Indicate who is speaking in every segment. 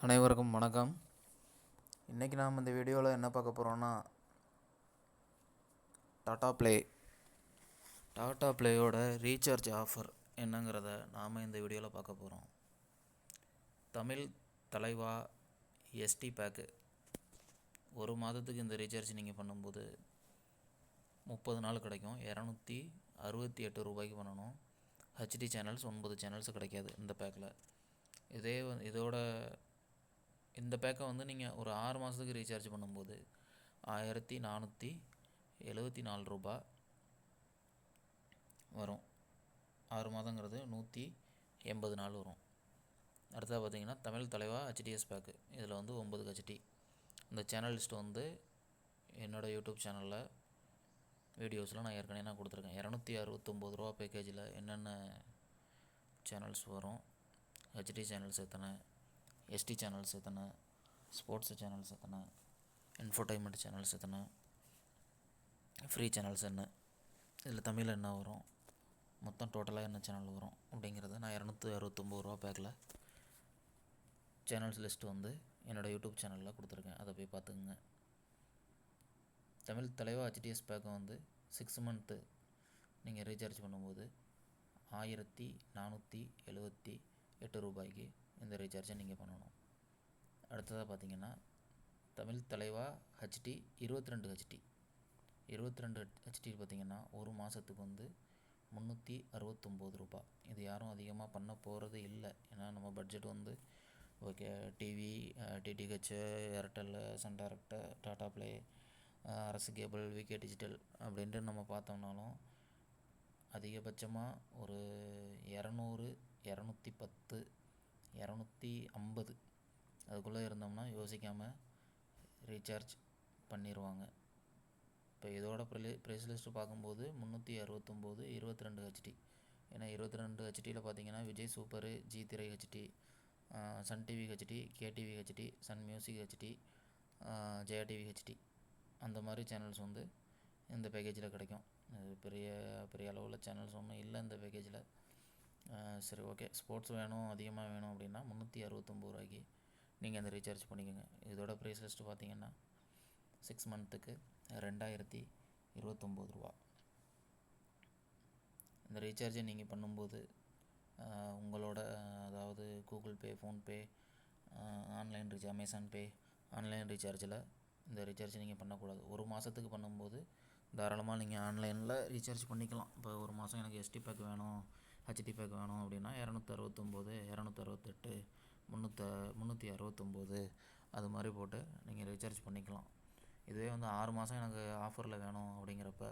Speaker 1: அனைவருக்கும் வணக்கம். இன்றைக்கி நாம் இந்த வீடியோவில் என்ன பார்க்க போகிறோன்னா, டாடா ப்ளேயோட ரீசார்ஜ் ஆஃபர் என்னங்கிறத நாம் இந்த வீடியோவில் பார்க்க போகிறோம். தமிழ் தலைவா எஸ்டி பேக்கு ஒரு மாதத்துக்கு இந்த ரீசார்ஜ் நீங்கள் பண்ணும்போது 30 நாள் கிடைக்கும். 268 ரூபாய்க்கு பண்ணணும். ஹெச்டி சேனல்ஸ் 9 சேனல்ஸ் கிடைக்காது இந்த பேக்கில். இதோட இந்த பேக்கை நீங்கள் ஒரு 6 மாதத்துக்கு ரீசார்ஜ் பண்ணும்போது 1474 ரூபா வரும். 6 மாதங்கிறது 180 நாள் வரும். அடுத்தது பார்த்திங்கன்னா தமிழ் தலைவா ஹெச்டிஎஸ் பேக்கு. இதில் 9 ஹெச்டி. இந்த சேனல் லிஸ்ட்டு என்னோடய யூடியூப் சேனலில் வீடியோஸில் நான் ஏற்கனவே கொடுத்துருக்கேன். 269 ரூபா பேக்கேஜில் என்னென்ன சேனல்ஸ் வரும், ஹெச்டி சேனல்ஸ் எத்தனை, எஸ்டி சேனல்ஸ் எத்தனை, ஸ்போர்ட்ஸ் சேனல்ஸ் எத்தனை, இன்ஃபோடைன்மெண்ட் சேனல்ஸ் எத்தனை, ஃப்ரீ சேனல்ஸ் என்ன, இதில் தமிழில் என்ன வரும், மொத்தம் டோட்டலாக என்ன சேனல் வரும் அப்படிங்கிறத நான் 269 ரூபா பேக்கில் சேனல்ஸ் லிஸ்ட்டு என்னோடய யூடியூப் சேனலில் கொடுத்துருக்கேன். அதை போய் பார்த்துக்குங்க. தமிழ் தலைவா ஹெச்டிஎஸ் பேக்கை 6 மந்த்து நீங்கள் ரீசார்ஜ் பண்ணும்போது 1478 ரூபாய்க்கு இந்த ரீசார்ஜை நீங்கள் பண்ணணும். அடுத்ததாக பார்த்திங்கன்னா தமிழ் தலைவா ஹெச்டி 22 ஹெச்டி பார்த்திங்கன்னா ஒரு மாதத்துக்கு 369 ரூபா. இது யாரும் அதிகமாக பண்ண போகிறது இல்லை. ஏன்னா நம்ம budget okay, TV, DTH, Airtel, Sun Direct, Tata play, Arasu cable, VK digital அப்படின்ட்டு நம்ம பார்த்தோம்னாலும் அதிகபட்சமாக ஒரு 200, 210, 250 அதுக்குள்ளே இருந்தோம்னா யோசிக்காமல் ரீசார்ஜ் பண்ணிடுவாங்க. இப்போ இதோட ப்ரைஸ் லிஸ்ட்டு பார்க்கும்போது 369 22 ஹெச்டி. ஏன்னா 22 ஹெச்டியில் பார்த்தீங்கன்னா Vijay super, Zee Thirai HD, Sun TV HD, KTV HD, Sun Music HD, Jaya TV HD, அந்த மாதிரி சேனல்ஸ் இந்த பேக்கேஜில் கிடைக்கும். பெரிய பெரிய அளவில் சேனல்ஸ் ஒன்றும் இல்லை இந்த பேக்கேஜில். சரி, ஓகே, ஸ்போர்ட்ஸ் வேணும், அதிகமாக வேணும் அப்படின்னா 369 ரூபாய்க்கு நீங்கள் அந்த ரீசார்ஜ் பண்ணிக்கோங்க. இதோட ப்ரைஸ் லிஸ்ட்டு பார்த்தீங்கன்னா 6 மந்த்துக்கு 2029 ரூபா. இந்த ரீசார்ஜை நீங்கள் பண்ணும்போது உங்களோட அதாவது Google Pay, PhonePe, online recharge, Amazon Pay, online ரீசார்ஜில் இந்த ரீசார்ஜ் நீங்கள் பண்ணக்கூடாது. ஒரு மாதத்துக்கு பண்ணும்போது தாராளமாக நீங்கள் ஆன்லைனில் ரீசார்ஜ் பண்ணிக்கலாம். இப்போ ஒரு மாதம் எனக்கு எஸ்டி பேக் வேணும், ஹெச்டி பேக் வேணும் அப்படின்னா 269, 268, 369 அது மாதிரி போட்டு நீங்கள் ரீசார்ஜ் பண்ணிக்கலாம். இதுவே 6 மாதம் எனக்கு ஆஃபரில் வேணும் அப்படிங்கிறப்ப,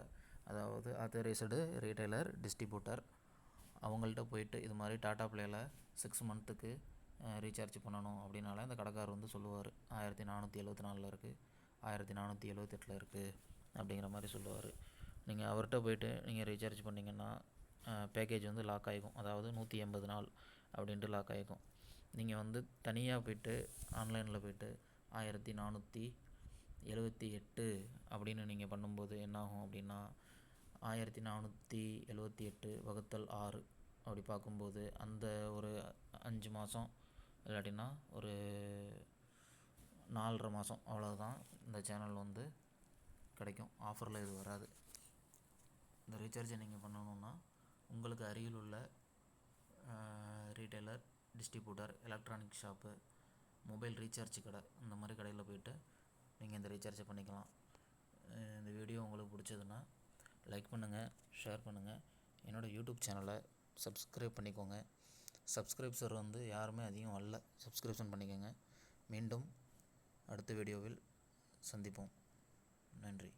Speaker 1: அதாவது ஆத்தரைஸ்டு ரீட்டைலர், டிஸ்ட்ரிபியூட்டர் அவங்கள்ட்ட போயிட்டு இது மாதிரி டாடா ப்ளேயில் 6 மந்த்துக்கு ரீசார்ஜ் பண்ணணும் அப்படின்னால இந்த கடைக்காரர் சொல்லுவார் 1474 இருக்குது, 1478 இருக்குது அப்படிங்கிற மாதிரி சொல்லுவார். நீங்கள் அவர்கிட்ட போயிட்டு நீங்கள் ரீசார்ஜ் பண்ணிங்கன்னா பேக்கேஜ் லாக் ஆகிக்கும். அதாவது 180 நாள் அப்படின்ட்டு லாக் ஆகிக்கும். நீங்கள் தனியாக போயிட்டு ஆன்லைனில் போயிட்டு 1478 அப்படின்னு நீங்கள் பண்ணும்போது என்னாகும் அப்படின்னா 1478 வகுத்தல் 6 அப்படி பார்க்கும்போது அந்த ஒரு 5 மாதம் இல்லாட்டினா ஒரு 4.5 மாதம் அவ்வளோதான் இந்த சேனல் கிடைக்கும். ஆஃபரில் இது வராது. இந்த ரீசார்ஜை நீங்கள் பண்ணணுன்னா உங்களுக்கு அருகில் உள்ள retailer, distributor, electronic shop, mobile recharge கடை, இந்த மாதிரி கடையில் போய்ட்டு நீங்கள் இந்த ரீசார்ஜை பண்ணிக்கலாம். இந்த வீடியோ உங்களுக்கு பிடிச்சதுன்னா லைக் பண்ணுங்கள், ஷேர் பண்ணுங்கள். என்னோடய யூடியூப் சேனலை சப்ஸ்கிரைப் பண்ணிக்கோங்க. சப்ஸ்கிரைப்ஸர் யாருமே அதிகம் வரல, சப்ஸ்கிரிப்ஷன் பண்ணிக்கோங்க. மீண்டும் அடுத்த வீடியோவில் சந்திப்போம். நன்றி.